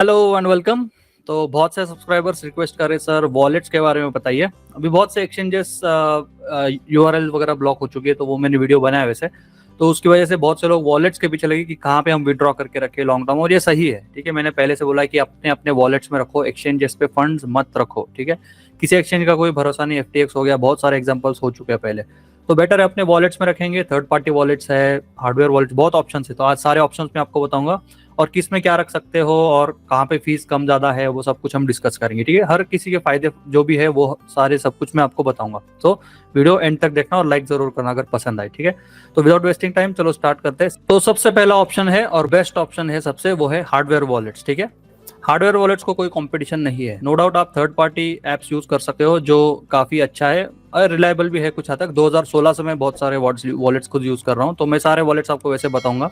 Hello and welcome. तो बहुत से सब्सक्राइबर्स रिक्वेस्ट कर रहे सर वॉलेट्स के बारे में बताइए। अभी बहुत से एक्सचेंजेस यूआरएल वगैरह ब्लॉक हो चुकी है, तो वो मैंने वीडियो बनाया वैसे। तो उसकी वजह से बहुत से लोग वॉलेट्स के पीछे लगे कि कहाँ पे हम विड्रॉ करके रखें लॉन्ग टर्म, और ये सही है। ठीक है, मैंने पहले से बोला है कि अपने अपने वॉलेट्स में रखो, एक्सचेंजेस पे फंड्स मत रखो। ठीक है, किसी एक्सचेंज का कोई भरोसा नहीं, एफटीएक्स हो गया, बहुत सारे एग्जाम्पल्स हो चुके हैं पहले। तो बेटर है अपने वॉलेट्स में रखेंगे। थर्ड पार्टी वॉलेट्स है, हार्डवेयर वॉलेट्स, बहुत ऑप्शन है। तो आज सारे ऑप्शंस में आपको बताऊंगा और किस में क्या रख सकते हो और कहाँ पे फीस कम ज्यादा है, वो सब कुछ हम डिस्कस करेंगे। ठीक है, हर किसी के फायदे जो भी है वो सारे सब कुछ मैं आपको बताऊंगा। तो वीडियो एंड तक देखना और लाइक जरूर करना अगर पसंद आए। ठीक है, तो विदाउट वेस्टिंग टाइम चलो स्टार्ट करते हैं। तो सबसे पहला ऑप्शन है और बेस्ट ऑप्शन है सबसे, वो है हार्डवेयर वॉलेट्स। ठीक है, हार्डवेयर वॉलेट्स को कोई कंपटीशन नहीं है। नो डाउट आप थर्ड पार्टी एप्स यूज कर सकते हो जो काफी अच्छा है और रिलायबल भी है कुछ हद तक। 2016 से मैं बहुत सारे वॉलेट्स खुद यूज कर रहा हूँ, तो मैं सारे वॉलेट्स आपको वैसे बताऊंगा।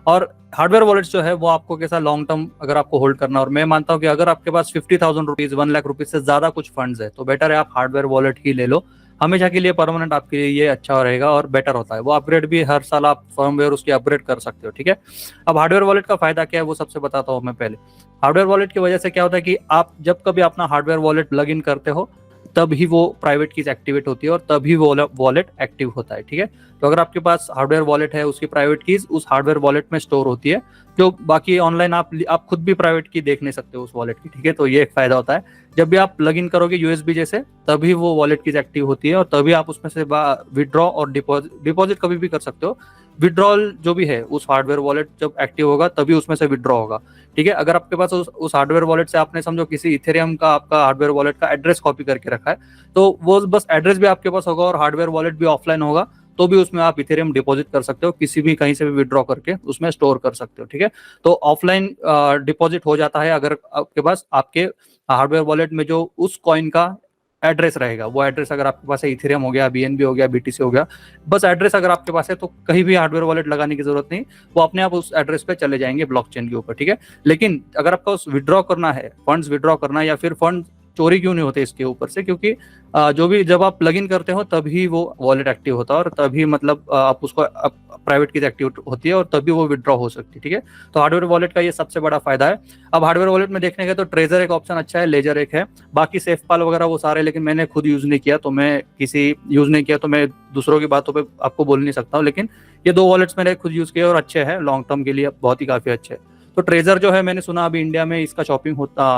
और हार्डवेयर वॉलेट्स जो है वो आपको कैसा लॉन्ग टर्म अगर आपको होल्ड करना, और मैं मानता हूँ कि अगर आपके पास 50,000 रुपीज 1 लाख रुपीज से ज्यादा कुछ फंड्स है तो बेटर है आप हार्डवेयर वॉलेट ही ले लो। हमेशा के लिए परमानेंट आपके लिए ये अच्छा रहेगा और बेटर होता है। वो अपग्रेड भी हर साल आप फर्मवेयर उसकी अपग्रेड कर सकते हो। ठीक है, अब हार्डवेयर वॉलेट का फायदा क्या है वो सबसे बताता हूँ मैं पहले। हार्डवेयर वॉलेट की वजह से क्या होता है कि आप जब कभी अपना हार्डवेयर वॉलेट प्लग इन करते हो तब ही वो प्राइवेट कीज एक्टिवेट होती है और तभी वो वॉलेट एक्टिव होता है। ठीक है, तो अगर आपके पास हार्डवेयर वॉलेट है उसकी प्राइवेट कीज उस हार्डवेयर वॉलेट में स्टोर होती है, जो बाकी ऑनलाइन आप खुद भी प्राइवेट की देख नहीं सकते उस वॉलेट की। ठीक है, तो ये एक फायदा होता है। जब भी आप प्लग इन करोगे यूएसबी जैसे, तभी वो वॉलेट कीज एक्टिव होती है और तभी आप उसमें से विड्रॉ और डिपॉजिट कभी भी कर सकते हो। विड्रॉल जो भी है उस हार्डवेयर वॉलेट जब एक्टिव होगा तभी उसमें से विड्रॉ होगा। ठीक है, अगर आपके पास उस हार्डवेयर वॉलेट से आपने समझो किसी इथेरियम का आपका हार्डवेयर वॉलेट का एड्रेस कॉपी करके रखा है, तो वो बस एड्रेस भी आपके पास होगा और हार्डवेयर वॉलेट भी ऑफलाइन होगा, तो भी उसमें आप इथेरियम डिपॉजिट कर सकते हो, किसी भी कहीं से भी विड्रॉ करके उसमें स्टोर कर सकते हो। ठीक है, तो ऑफलाइन डिपॉजिट हो जाता है अगर आपके पास आपके हार्डवेयर वॉलेट में जो उस कॉइन का एड्रेस रहेगा, वो एड्रेस अगर आपके पास है, इथेरियम हो गया, बीएनबी हो गया, बीटीसी हो गया, बस एड्रेस अगर आपके पास है तो कहीं भी हार्डवेयर वॉलेट लगाने की जरूरत नहीं, वो अपने आप उस एड्रेस पे चले जाएंगे ब्लॉकचेन के ऊपर। ठीक है, लेकिन अगर आपको विड्रॉ करना है, फंड्स विड्रॉ करना है, या फिर फंड चोरी क्यों नहीं होते इसके ऊपर से, क्योंकि जो भी जब आप प्लग इन करते हो तभी वो वॉलेट एक्टिव होता है और तभी मतलब आप उसको प्राइवेट की एक्टिव होती है और तभी वो विड्रॉ हो सकती है। ठीक है, तो हार्डवेयर वॉलेट का ये सबसे बड़ा फायदा है। अब हार्डवेयर वॉलेट में देखने का तो ट्रेजर एक ऑप्शन अच्छा है, लेजर एक है, बाकी सेफपाल वगैरह वो सारे, लेकिन मैंने खुद यूज नहीं किया, तो मैं दूसरों की बातों पे आपको बोल नहीं सकता हूँ। लेकिन ये दो वॉलेट्स मैंने खुद यूज किए और अच्छे हैं, लॉन्ग टर्म के लिए बहुत ही काफी अच्छे हैं। तो ट्रेजर जो है मैंने सुना अभी इंडिया में इसका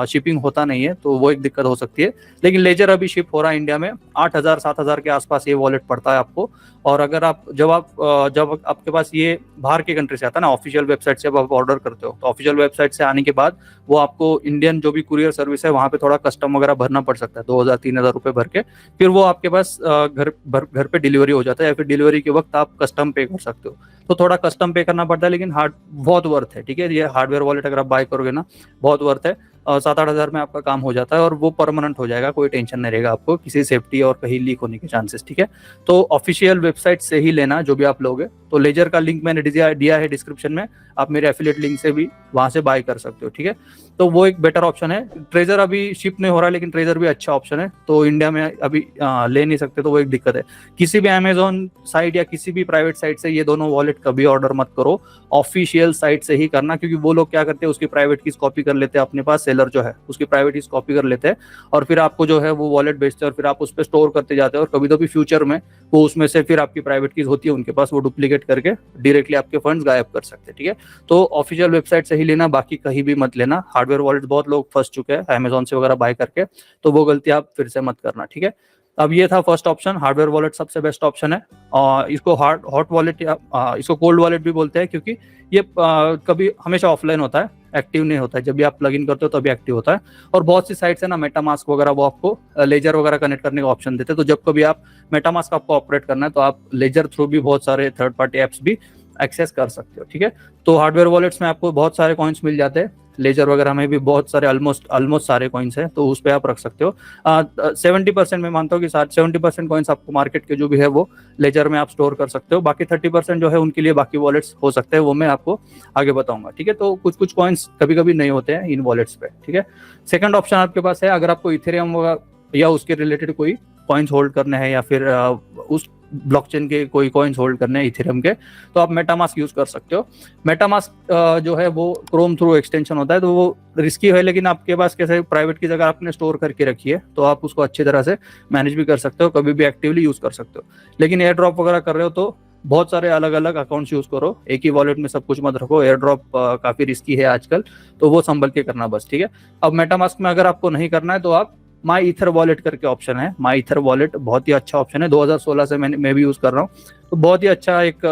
शिपिंग होता नहीं है, तो वो एक दिक्कत हो सकती है। लेकिन लेजर अभी शिप हो रहा है इंडिया में, 8,000-7,000 के आसपास ये वॉलेट पड़ता है आपको। और अगर आप जब आपके पास ये बाहर की कंट्री से आता है ना, ऑफिशियल वेबसाइट से जब आप ऑर्डर करते हो, तो ऑफिशियल वेबसाइट से आने के बाद वो आपको इंडियन जो भी कुरियर सर्विस है वहाँ पे थोड़ा कस्टम वगैरह भरना पड़ सकता है, 2,000-3,000 रुपये भर के, फिर वो आपके पास घर पे डिलीवरी हो जाता है, या फिर डिलीवरी के वक्त आप कस्टम पे कर सकते हो। तो थोड़ा कस्टम पे करना पड़ता है, लेकिन बहुत वर्थ है। ठीक है, ये हार्डवेयर वॉलेट अगर आप बाय करोगे ना, बहुत वर्थ है। 7-8 हज़ार में आपका काम हो जाता है और वो परमानेंट हो जाएगा, कोई टेंशन नहीं रहेगा आपको किसी सेफ्टी और कहीं लीक होने के चांसेस। ठीक है, तो ऑफिशियल वेबसाइट से ही लेना जो भी आप लोगे। तो लेजर का लिंक मैंने दिया है डिस्क्रिप्शन में, आप मेरे एफिलिएट लिंक से भी वहां से बाय कर सकते हो। ठीक है, तो वो एक बेटर ऑप्शन है। ट्रेजर अभी शिप नहीं हो रहा, लेकिन ट्रेजर भी अच्छा ऑप्शन है, तो इंडिया में अभी ले नहीं सकते, तो वो एक दिक्कत है। किसी भी अमेजोन साइट या किसी भी प्राइवेट साइट से ये दोनों वॉलेट कभी ऑर्डर मत करो, ऑफिशियल साइट से ही करना, क्योंकि वो लोग क्या करते हैं, उसकी प्राइवेट कीज कॉपी कर लेते हैं अपने पास, सेलर जो है उसकी प्राइवेट कीज कॉपी कर लेते हैं और फिर आपको जो है वो वॉलेट बेचते हैं और फिर आप उस पर स्टोर करते जाते हैं, और कभी कभी फ्यूचर में वो उसमें से फिर आपकी प्राइवेट कीज होती है उनके पास, वो डुप्लीकेट करके डायरेक्टली आपके फंड्स गायब कर सकते हैं। ठीक है, तो ऑफिशियल वेबसाइट से ही लेना, बाकी कहीं भी मत लेना। हार्डवेयर वॉलेट बहुत लोग फंस चुके हैं अमेजोन से वगैरह बाय करके, तो वो गलती आप फिर से मत करना। ठीक है, अब ये था फर्स्ट ऑप्शन, हार्डवेयर वॉलेट सबसे बेस्ट ऑप्शन है। और इसको हॉट वॉलेट या इसको कोल्ड वॉलेट भी बोलते हैं, क्योंकि ये कभी हमेशा ऑफलाइन होता है, एक्टिव नहीं होता है। जब भी आप प्लग इन करते हो तभी एक्टिव होता है। और बहुत सी साइट्स है ना, मेटामास्क वगैरह, वो आपको लेजर वगैरह कनेक्ट करने का ऑप्शन देते हैं। तो जब कभी आप मेटामास्क आपको ऑपरेट करना है तो आप लेजर थ्रू भी बहुत सारे थर्ड पार्टी एप्स भी एक्सेस कर सकते हो। ठीक है, तो हार्डवेयर वॉलेट्स में आपको बहुत सारे कॉइन्स मिल जाते हैं, लेजर वगैरह में भी बहुत सारे ऑलमोस्ट सारे कॉइन्स हैं, तो उस पर आप रख सकते हो। 70% में मानता हूँ कि 70% कॉइन्स आपको मार्केट के जो भी है वो लेजर में आप स्टोर कर सकते हो, बाकी 30% जो है उनके लिए बाकी वॉलेट्स हो सकते हैं, वो मैं आपको आगे बताऊंगा। ठीक है, तो कुछ कॉइन्स कभी कभी नहीं होते हैं इन वॉलेट्स पे। ठीक है, सेकंड ऑप्शन आपके पास है, अगर आपको इथेरियम या उसके रिलेटेड कोई कॉइन्स होल्ड करने हैं, या फिर उस ब्लॉकचेन के कोई कॉइन्स होल्ड करने हैं इथेरियम के, तो आप मेटामास्क यूज कर सकते हो। मेटामास्क जो है वो क्रोम थ्रू एक्सटेंशन होता है, तो वो रिस्की है, लेकिन आपके पास कैसे प्राइवेट की जगह आपने स्टोर करके रखी है, तो आप उसको अच्छी तरह से मैनेज भी कर सकते हो, कभी भी एक्टिवली यूज कर सकते हो। लेकिन एयर ड्रॉप वगैरह कर रहे हो तो बहुत सारे अलग अलग अकाउंट्स यूज करो, एक ही वॉलेट में सब कुछ मत रखो। एयर ड्रॉप काफी रिस्की है आजकल, तो वो संभल के करना बस, ठीक है। अब मेटामास्क में अगर आपको नहीं करना है तो आप माई ईथर वॉलेट करके ऑप्शन है, माई ईथर वॉलेट बहुत ही अच्छा ऑप्शन है, 2016 से मैं भी यूज कर रहा हूँ, तो बहुत ही अच्छा एक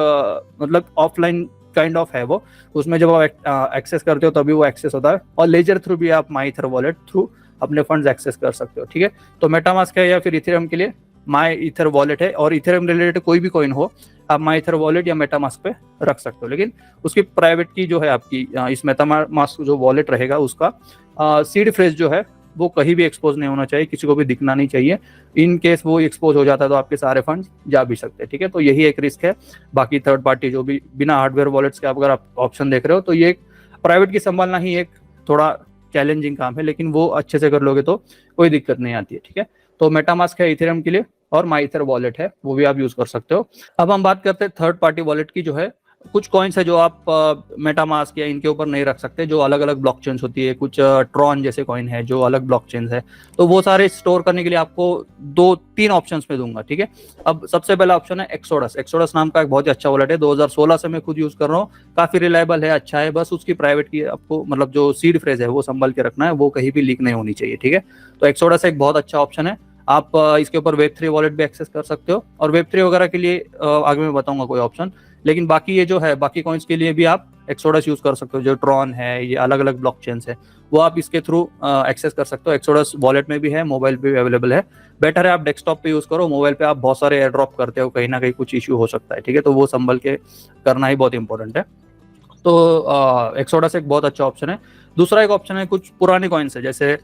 मतलब ऑफलाइन काइंड ऑफ है वो। उसमें जब आप एक्सेस करते हो तभी वो एक्सेस होता है, और लेजर थ्रू भी आप माई ईथर वॉलेट थ्रू अपने फंड्स एक्सेस कर सकते हो, ठीक है। तो मेटामास्क है या फिर इथेरियम के लिए माई ईथर वॉलेट है, और इथेरियम रिलेटेड कोई भी कॉइन हो आप माई ईथर वॉलेट या मेटामास्क पे रख सकते हो। लेकिन उसकी प्राइवेट की जो है आपकी इस मेटामास्क जो वॉलेट रहेगा उसका सीड फ्रेज जो है वो कहीं भी एक्सपोज नहीं होना चाहिए, किसी को भी दिखना नहीं चाहिए। इन केस वो एक्सपोज हो जाता है तो आपके सारे फंड्स जा भी सकते हैं, ठीक है। तो यही एक रिस्क है। बाकी थर्ड पार्टी जो भी बिना हार्डवेयर वॉलेट्स के अगर आप ऑप्शन देख रहे हो तो ये प्राइवेट की संभालना ही एक थोड़ा चैलेंजिंग काम है, लेकिन वो अच्छे से कर लोगे तो कोई दिक्कत नहीं आती है, ठीक है। तो मेटामास्क है इथेरियम के लिए, और माई ईथर वॉलेट है, वो भी आप यूज कर सकते हो। अब हम बात करते हैं थर्ड पार्टी वॉलेट की। जो है कुछ कॉइन्स है जो आप मेटामास्क या इनके ऊपर नहीं रख सकते, जो अलग अलग ब्लॉकचेन्स होती है, कुछ ट्रॉन जैसे कॉइन है जो अलग ब्लॉकचेन्स है, तो वो सारे स्टोर करने के लिए आपको 2-3 ऑप्शंस में दूंगा, ठीक है। अब सबसे पहला ऑप्शन है एक्सोडस। एक्सोडस नाम का एक बहुत ही अच्छा वॉलेट है, 2016 से मैं खुद यूज कर रहा हूँ, काफी रिलायबल है, अच्छा है। बस उसकी प्राइवेट की आपको मतलब जो सीड फ्रेज है वो संभल के रखना है, वो कहीं भी लीक नहीं होनी चाहिए, ठीक है। तो एक्सोडस एक बहुत अच्छा ऑप्शन है। आप इसके ऊपर वेब3 वॉलेट भी एक्सेस कर सकते हो, और वेब3 वगैरह के लिए आगे मैं बताऊंगा कोई ऑप्शन। लेकिन बाकी ये जो है बाकी कॉइन्स के लिए भी आप एक्सोडस यूज कर सकते हो, जो ट्रॉन है, ये अलग अलग ब्लॉकचेन्स है, वो आप इसके थ्रू एक्सेस कर सकते हो। एक्सोडस वॉलेट में भी है, मोबाइल पे भी अवेलेबल है। बेटर है आप डेस्कटॉप पे यूज करो, मोबाइल पे आप बहुत सारे एयर ड्रॉप करते हो, कहीं ना कहीं कुछ इश्यू हो सकता है, ठीक है। तो वो संभल के करना ही बहुत इंपॉर्टेंट है। तो एक्सोडस एक बहुत अच्छा ऑप्शन है। दूसरा एक ऑप्शन है कुछ पुराने कॉइन्स है, जैसे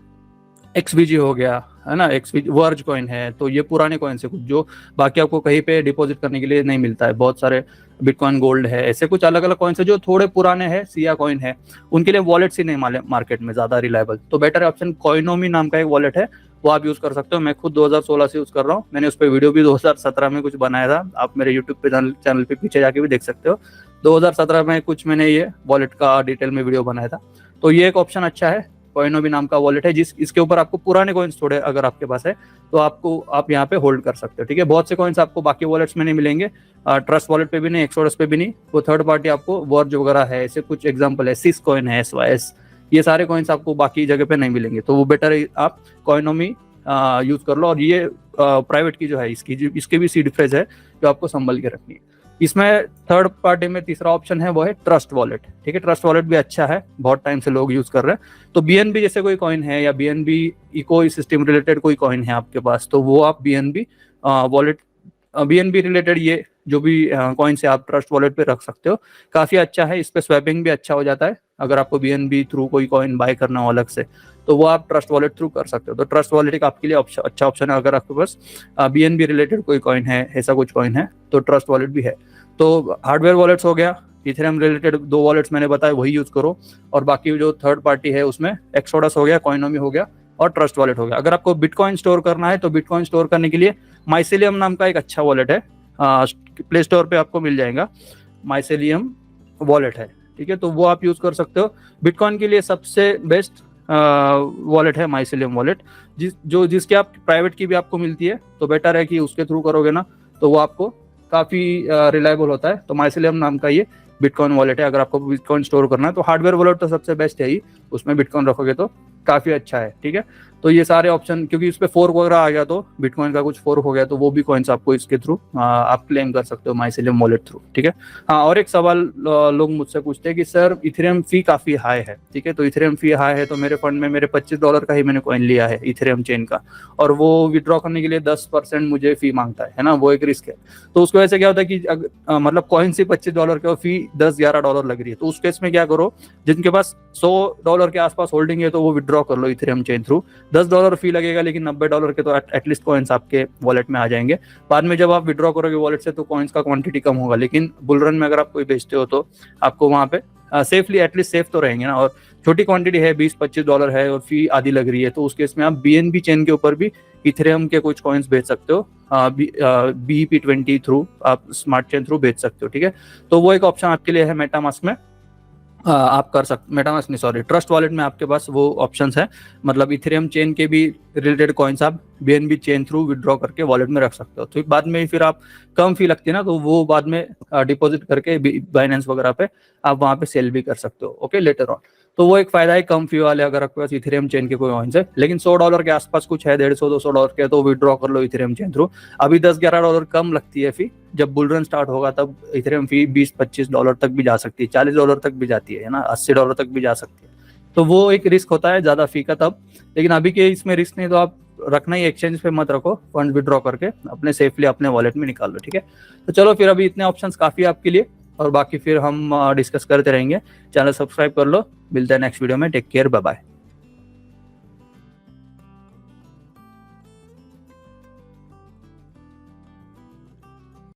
एक्सवीजी हो गया, है ना, एक्सवीजी वर्ज कॉइन है, तो ये पुराने कॉइन है कुछ, जो बाकी आपको कहीं पे डिपॉजिट करने के लिए नहीं मिलता है। बहुत सारे बिटकॉइन गोल्ड है, ऐसे कुछ अलग अलग कॉइन्स है जो थोड़े पुराने हैं, सिया कॉइन है, उनके लिए वॉलेट्स ही नहीं मार्केट में ज्यादा रिलायबल। तो बेटर ऑप्शन कॉइनोमी नाम का एक वॉलेट है, वो आप यूज कर सकते हो। मैं खुद 2016 से यूज कर रहा हूँ, मैंने उस पर वीडियो भी 2017 में कुछ बनाया था, आप मेरे यूट्यूब पे चैनल पे पीछे जाके भी देख सकते हो। 2017 में कुछ मैंने ये वॉलेट का डिटेल में वीडियो बनाया था। तो ये एक ऑप्शन अच्छा है, कॉइनोमी नाम का वॉलेट है, इसके ऊपर आपको पुराने कॉइन्स थोड़े अगर आपके पास है तो आप यहाँ पे होल्ड कर सकते हो, ठीक है। बहुत से कॉइन्स आपको बाकी वॉलेट्स में नहीं मिलेंगे, ट्रस्ट वॉलेट पे भी नहीं, एक्सोडस पे भी नहीं। वो थर्ड पार्टी आपको वर्ज वगैरह है, ऐसे कुछ एग्जांपल है, सिस कॉइन है, SYS, ये सारे कॉइन्स आपको बाकी जगह पे नहीं मिलेंगे, तो वो बेटर है आप कॉइनोमी यूज कर लो। और ये प्राइवेट की जो है इसके भी सीड फ्रेज है जो आपको संभल के रखनी है। इसमें थर्ड पार्टी में तीसरा ऑप्शन है वो है ट्रस्ट वॉलेट, ठीक है। ट्रस्ट वॉलेट भी अच्छा है, बहुत टाइम से लोग यूज कर रहे हैं। तो BNB जैसे कोई कॉइन है, या BNB इको सिस्टम रिलेटेड कोई कॉइन है आपके पास, तो वो आप BNB वॉलेट, BNB रिलेटेड ये जो भी कॉइन से आप ट्रस्ट वॉलेट पे रख सकते हो, काफी अच्छा है। इस पे स्वैपिंग भी अच्छा हो जाता है, अगर आपको BNB थ्रू कोई कॉइन बाय करना हो अलग से, तो वो आप ट्रस्ट वॉलेट थ्रू कर सकते हो। तो ट्रस्ट वॉलेट एक आपके लिए अच्छा ऑप्शन है, अगर आपके पास BNB रिलेटेड कोई कॉइन है, ऐसा कुछ कॉइन है, तो ट्रस्ट वॉलेट भी है। तो हार्डवेयर वॉलेट्स हो गया, इथेरियम रिलेटेड 2 वॉलेट्स मैंने बताया, वही यूज करो। और बाकी जो थर्ड पार्टी है उसमें एक्सोडस हो गया, कॉइनोमी हो गया, और ट्रस्ट वॉलेट हो गया। अगर आपको बिटकॉइन स्टोर करना है तो बिटकॉइन स्टोर करने के लिए माइसेलियम नाम का एक अच्छा वॉलेट है, प्ले स्टोर पे आपको मिल जाएगा, माइसेलियम वॉलेट है, ठीक है। तो वो आप यूज कर सकते हो। बिटकॉइन के लिए सबसे बेस्ट वॉलेट है माइसेलियम वॉलेट, जिसके आप प्राइवेट की भी आपको मिलती है, तो बेटर है कि उसके थ्रू करोगे ना, तो वो आपको काफी रिलायबल होता है। तो माइसेलियम नाम का ये बिटकॉइन वॉलेट है, अगर आपको बिटकॉइन स्टोर करना है तो हार्डवेयर वॉलेट तो सबसे बेस्ट है ही, उसमें बिटकॉइन रखोगे तो काफी अच्छा है, ठीक है। तो ये सारे ऑप्शन, क्योंकि इस पे फोर्क वगैरह आ गया, तो बिटकॉइन का कुछ फोर्क हो गया, तो वो भी कॉइन्स आपको इसके थ्रू आप क्लेम कर सकते हो माइसेलियम वॉलेट थ्रू, ठीक है। हाँ, और एक सवाल लोग मुझसे पूछते हैं कि सर इथेरियम फी काफी हाई है, ठीक है। तो इथेरियम फी हाई है, तो मेरे फंड में मेरे $25 का ही मैंने कॉइन लिया है इथेरियम चेन का, और वो विड्रॉ करने के लिए 10% मुझे फी मांगता है ना, वो एक रिस्क है। तो उसकी वजह से क्या होता है कि मतलब कॉइन से $25 का फी $10-11 लग रही है, तो उस केस में क्या करो, जिनके पास $100 के आसपास होल्डिंग है तो वो विड्रॉ कर लो इथेरियम चेन थ्रू, $10 फी लगेगा, लेकिन $90 के तो एटलीस्ट कॉइन्स आपके वॉलेट में आ जाएंगे। बाद में जब आप विड्रॉ करोगे वॉलेट से तो कॉइन्स का क्वांटिटी कम होगा, लेकिन बुल रन में अगर आप कोई बेचते हो तो आपको वहाँ पे सेफली एटलीस्ट सेफ तो रहेंगे ना। और छोटी क्वांटिटी है, $20-25 है और फी आधी लग रही है, तो उस केस में आप BNB चेन के ऊपर भी इथेरियम के कुछ कॉइन्स बेच सकते हो। BEP20 थ्रू आप स्मार्ट चेन थ्रू बेच सकते हो, ठीक है। तो वो एक ऑप्शन आपके लिए है मेटामास्क में, आप कर सकते, मेटामास्क नहीं सॉरी, ट्रस्ट वॉलेट में आपके पास वो ऑप्शंस है। मतलब इथेरियम चेन के भी रिलेटेड कॉइन्स आप BNB चेन थ्रू विड्रॉ करके वॉलेट में रख सकते हो। तो बाद में फिर आप कम फी लगती है ना, तो वो बाद में डिपॉजिट करके बाइनेंस वगैरह पे आप वहाँ पे सेल भी कर सकते हो, ओके, लेटर ऑन। तो वो एक फायदा है कम फी वाले, अगर आपके पास इथेरियम चेन के कोई कॉइन्स है। लेकिन $100 के आसपास कुछ है, $150-200 के, तो विड्रॉ कर लो इथेरियम चेन थ्रू। अभी $10-11 कम लगती है फी, जब बुल रन स्टार्ट होगा तब इथेरियम फी $20-25 तक भी जा सकती है, $40 तक भी जाती है ना, $80 तक भी जा सकती है। तो वो एक रिस्क होता है ज्यादा फी का तब, लेकिन अभी के इसमें रिस्क नहीं, तो आप रखना ही एक्सचेंज पे मत रखो, फंड विड्रॉ करके अपने सेफली अपने वॉलेट में निकाल लो, ठीक है। तो चलो फिर अभी इतने ऑप्शंस काफी है आपके लिए, और बाकी फिर हम डिस्कस करते रहेंगे। चैनल सब्सक्राइब कर लो, मिलते हैं नेक्स्ट वीडियो में, टेक केयर, बाय बाय।